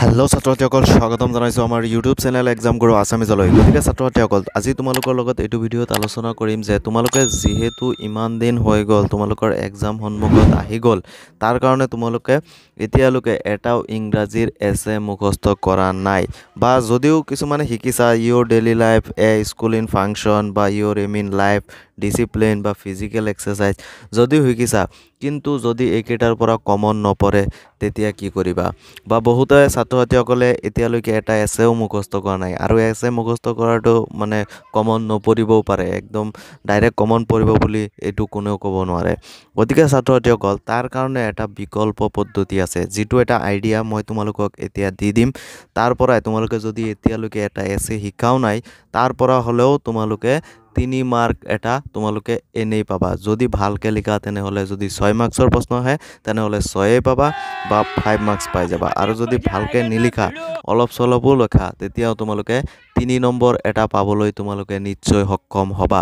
Hello' ছাত্ৰসকল স্বাগতম জনাইছোঁ আমাৰ ইউটিউব চেনেল এক্সাম গুৰু আছামিজলৈ। গতিকে ছাত্ৰসকল আজি তোমালোকৰ লগত এইটো ভিডিঅ'ত আলোচনা কৰিম যে তোমালোকে যিহেতু ইমান দিন হৈ গ'ল তোমালোকৰ এক্সাম সন্মুখত আহি গ'ল, তাৰ কাৰণে তোমালোকে এতিয়ালৈকে এটাও ইংৰাজীৰ এছে মুখস্থ কৰা নাই, বা যদিও কিছুমানে শিকিছা ইয়'ৰ ডেইলি লাইফ এ স্কুল ইন ফাংচন বা your aim in life discipline বা ফিজিকেল এক্সাৰচাইজ যদিও শিকিছা, কিন্তু যদি এইকেইটাৰ পৰা কমন নপৰে তেতিয়া কি কৰিবা? বা বহুতে ছাত্ৰ-ছাত্ৰীসকলে এতিয়ালৈকে এটা এছেও মুখস্থ কৰা নাই, আৰু এছে মুখস্থ কৰাটো মানে কমন নপৰিবও পাৰে, একদম ডাইৰেক্ট কমন পৰিব বুলি এইটো কোনেও ক'ব নোৱাৰে। গতিকে ছাত্ৰ-ছাত্ৰীসকল তাৰ কাৰণে এটা বিকল্প পদ্ধতি আছে, যিটো এটা আইডিয়া মই তোমালোকক এতিয়া দি দিম। তাৰ পৰাই তোমালোকে যদি এতিয়ালৈকে এটা এছে শিকাও নাই, তাৰ পৰা হ'লেও তোমালোকে 3 মাৰ্ক এটা তোমালোকে এনেই পাবা। যদি ভালকৈ লিখা তেনেহ'লে যদি 6 মাৰ্কছৰ প্ৰশ্ন আহে তেনেহ'লে 6 পাবা বা 5 মাৰ্কছ পাই যাবা, আৰু যদি ভালকৈ নিলিখা অলপ চলপো লেখা তেতিয়াও তোমালোকে 3 নম্বৰ এটা পাবলৈ তোমালোকে নিশ্চয় সক্ষম হ'বা।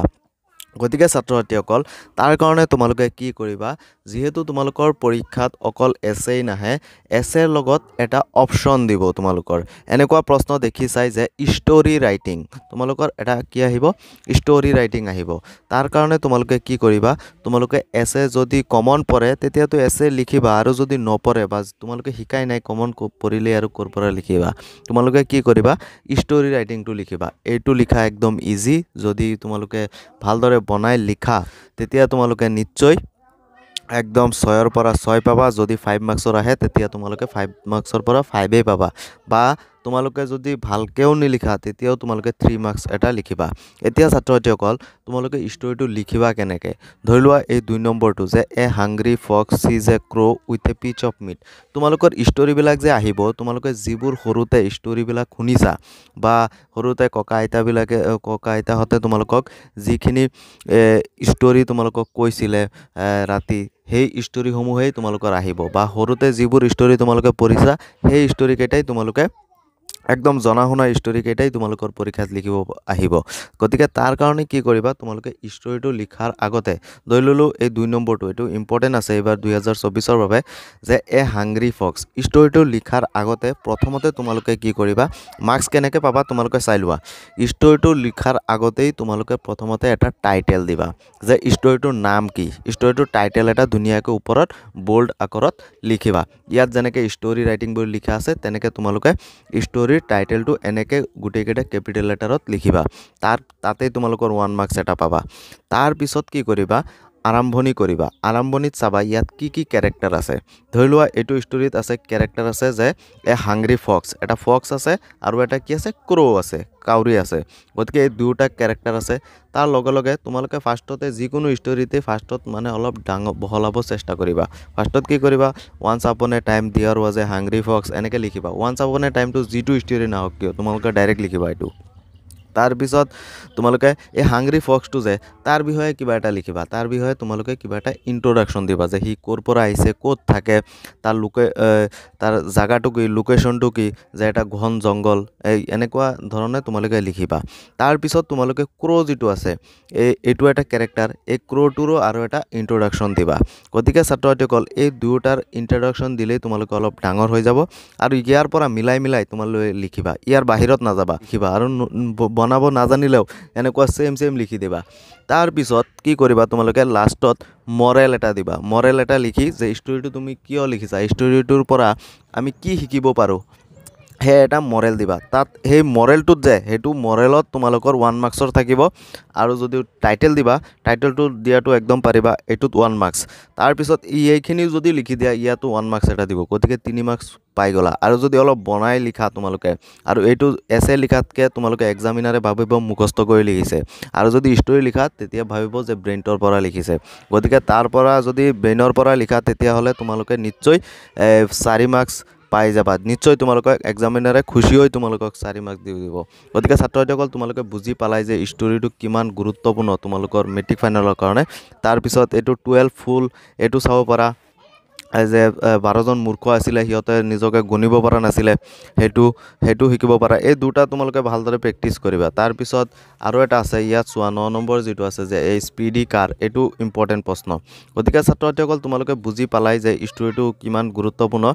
গতিকে ছাত্ৰ-ছাত্ৰীসকল তাৰ কাৰণে তোমালোকে কি কৰিবা, যিহেতু তোমালোকৰ পৰীক্ষাত অকল এছেই নাহে, এছেৰ লগত এটা অপশ্যন দিব। তোমালোকৰ এনেকুৱা প্ৰশ্ন দেখিছাই যে ষ্টৰি ৰাইটিং, তোমালোকৰ এটা কি আহিব, ষ্টৰি ৰাইটিং আহিব। তাৰ কাৰণে তোমালোকে কি কৰিবা, তোমালোকে এছে যদি কমন পৰে তেতিয়াতো এছে লিখিবা, আৰু যদি নপৰে বা তোমালোকে শিকাই নাই কমন পৰিলে আৰু ক'ৰ পৰা লিখিবা, তোমালোকে কি কৰিবা, ষ্টৰি ৰাইটিংটো লিখিবা। এইটো লিখা একদম ইজি, যদি তোমালোকে ভালদৰে বনাই লিখা তেতিয়া তোমালোকে নিশ্চয় একদম 6ৰ পৰা 6 পাবা। যদি 5 মাৰ্কছৰ আহে তেতিয়া তোমালোকে 5 মাৰ্কছৰ পৰা 5এই পাবা, বা তোমালোকে যদি ভালকৈও নিলিখা তেতিয়াও তোমালোকে 3 মাৰ্কছ এটা লিখিবা। এতিয়া ছাত্ৰ-ছাত্ৰীসকল তোমালোকে ষ্টৰিটো লিখিবা কেনেকৈ, ধৰি লোৱা এই 2 নম্বৰটো যে a hungry fox sees a crow' with a piece of meat. তোমালোকৰ ষ্টৰিবিলাক যে আহিব, তোমালোকে যিবোৰ সৰুতে ষ্টৰিবিলাক শুনিছা বা সৰুতে ককা আইতাহঁতে তোমালোকক যিখিনি ষ্টৰি তোমালোকক কৈছিলে ৰাতি, সেই ষ্টৰিসমূহেই তোমালোকৰ আহিব, বা সৰুতে যিবোৰ ষ্টৰি তোমালোকে পঢ়িছা সেই ষ্টৰিকেইটাই তোমালোকে একদম জনা শুনা ষ্টৰিকেইটাই তোমালোকৰ পৰীক্ষাত লিখিব আহিব। গতিকে তাৰ কাৰণে কি কৰিবা, তোমালোকে ষ্টৰিটো লিখাৰ আগতে ধৰি ল'লোঁ এই 2 নম্বৰটো, এইটো ইম্পৰ্টেণ্ট আছে এইবাৰ 2024ৰ বাবে, যে এ হাংগ্ৰি ফক্স। ষ্টৰিটো লিখাৰ আগতে প্ৰথমতে তোমালোকে কি কৰিবা, মাৰ্কছ কেনেকৈ পাবা তোমালোকে চাই লোৱা। ষ্টৰিটো লিখাৰ আগতেই তোমালোকে প্ৰথমতে এটা টাইটেল দিবা, যে ষ্টৰিটোৰ নাম কি, ষ্টৰিটোৰ টাইটেল এটা ধুনীয়াকৈ ওপৰত বোল্ড আকাৰত লিখিবা। ইয়াত যেনেকৈ ষ্টৰি ৰাইটিং বুলি লিখা আছে তেনেকৈ তোমালোকে ষ্টৰিৰ টাইটেলটো এনেকৈ গোটেইকেইটা কেপিটেল লেটাৰত লিখিবা। তাতেই তোমালোকৰ 1 মাৰ্কছ এটা পাবা। তাৰপিছত কি কৰিবা, আৰম্ভণি কৰিবা। আৰম্ভণিত চাবা ইয়াত কি কি কেৰেক্টাৰ আছে। ধৰি লোৱা এইটো ষ্টৰিত আছে কেৰেক্টাৰ আছে যে এ হাংগ্ৰি ফক্স, এটা ফক্স আছে আৰু এটা কি আছে, ক্ৰ' আছে, কাউৰী আছে। গতিকে এই দুয়োটা কেৰেক্টাৰ আছে। তাৰ লগে লগে তোমালোকে ফাৰ্ষ্টতে যিকোনো ষ্টৰিতে ফাৰ্ষ্টত মানে অলপ বহলাব চেষ্টা কৰিবা। ফাৰ্ষ্টত কি কৰিবা, once upon a time there was a hungry fox এনেকৈ লিখিবা। ওৱান্স আপন এ টাইমটো যিটো ষ্টৰি নাহক কিয় তোমালোকে ডাইৰেক্ট লিখিবা এইটো। তাৰপিছত তোমালোকে এই হাংগ্ৰি ফক্সটো যে তাৰ বিষয়ে কিবা এটা লিখিবা। তাৰ বিষয়ে তোমালোকে কিবা এটা ইন্ট্ৰডাকশ্যন দিবা, যে সি ক'ৰ পৰা আহিছে, ক'ত থাকে, তাৰ জাগাটো কি, লোকেশ্যনটো কি, যে এটা ঘন জংঘল, এনেকুৱা ধৰণে তোমালোকে লিখিবা। তাৰপিছত তোমালোকে ক্ৰ' যিটো আছে এইটো এটা কেৰেক্টাৰ, এই ক্ৰ'টোৰো আৰু এটা ইন্ট্ৰডাকশ্যন দিবা। গতিকে ছাত্ৰ-ছাত্ৰীসকল এই দুয়োটাৰ ইন্ট্ৰডাকশ্যন দিলেই তোমালোকে অলপ ডাঙৰ হৈ যাব, আৰু ইয়াৰ পৰা মিলাই তোমালোকে লিখিবা, ইয়াৰ বাহিৰত নাযাবা, লিখিবা। আৰু বনাব নাজানিলেও এনেকুৱা ছেম লিখি দিবা। তাৰপিছত কি কৰিবা, তোমালোকে লাষ্টত মৰেল এটা দিবা। মৰেল এটা লিখি যে ষ্টৰিটো তুমি কিয় লিখিছা, ষ্টৰিটোৰ পৰা আমি কি শিকিব পাৰোঁ, সেই এটা মৰেল দিবা। তাত সেই মৰেলটোত যে সেইটো মৰেলত তোমালোকৰ 1 মাৰ্কছৰ থাকিব, আৰু যদি টাইটেল দিবা টাইটেলটো দিয়াটো একদম পাৰিবা, এইটোত 1 মাৰ্কছ। তাৰপিছত এইখিনি যদি লিখি দিয়া ইয়াতো 1 মাৰ্কছ এটা দিব, গতিকে 3 মাৰ্কছ পাই গ'লা। আৰু যদি অলপ বনাই লিখা তোমালোকে, আৰু এইটো এছে লিখাতকৈ তোমালোকে এক্সামিনাৰে ভাবিব মুখস্থ কৰি লিখিছে, আৰু যদি ষ্টৰি লিখা তেতিয়া ভাবিব যে ব্ৰেইনৰ পৰা লিখিছে। গতিকে তাৰ পৰা যদি ব্ৰেইনৰ পৰা লিখা তেতিয়াহ'লে তোমালোকে নিশ্চয় 4 মাৰ্কছ পাই যাবা। নিশ্চয় তোমালোকক এক্সামিনাৰে খুচি হৈ তোমালোকক 4 মাৰ্কছ দি দিব। গতিকে ছাত্ৰ-ছাত্ৰীসকল তোমালোকে বুজি পালাই যে ষ্টৰিটো কিমান গুৰুত্বপূৰ্ণ তোমালোকৰ মেট্ৰিক ফাইনেলৰ কাৰণে। তাৰপিছত এইটো 12 ফুল, এইটো চাব পাৰা, যে 12জন মূৰ্খ আছিলে, সিহঁতে নিজকে গণিব পৰা নাছিলে, সেইটো শিকিব পাৰা। এই দুটা তোমালোকে ভালদৰে প্ৰেক্টিছ কৰিবা। তাৰপিছত আৰু এটা আছে ইয়াত চোৱা, 9 নম্বৰ যিটো আছে যে এই স্পীডি কাৰ, এইটো ইম্পৰ্টেণ্ট প্ৰশ্ন। গতিকে ছাত্ৰ-ছাত্ৰীসকল তোমালোকে বুজি পালাই যে ষ্টৰিটো কিমান গুৰুত্বপূৰ্ণ।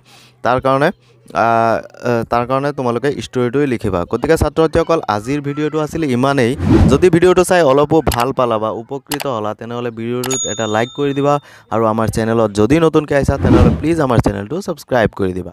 তাৰ কাৰণে তাৰ কাৰণে তোমালোকে ষ্টৰিটোৱে লিখিবা গতিকে ছাত্ৰ ছাত্ৰীসকল আজিৰ ভিডিঅ'টো আছিল ইমানেই যদি ভিডিঅ'টো চাই অলপো ভাল পালা বা উপকৃত হ'লা তেনেহ'লে ভিডিঅ'টোত এটা লাইক কৰি দিবা আৰু আমাৰ চেনেলত যদি নতুনকৈ আহিছা তেনেহ'লে প্লিজ আমাৰ চেনেলটো ছাবস্ক্ৰাইব কৰি দিবা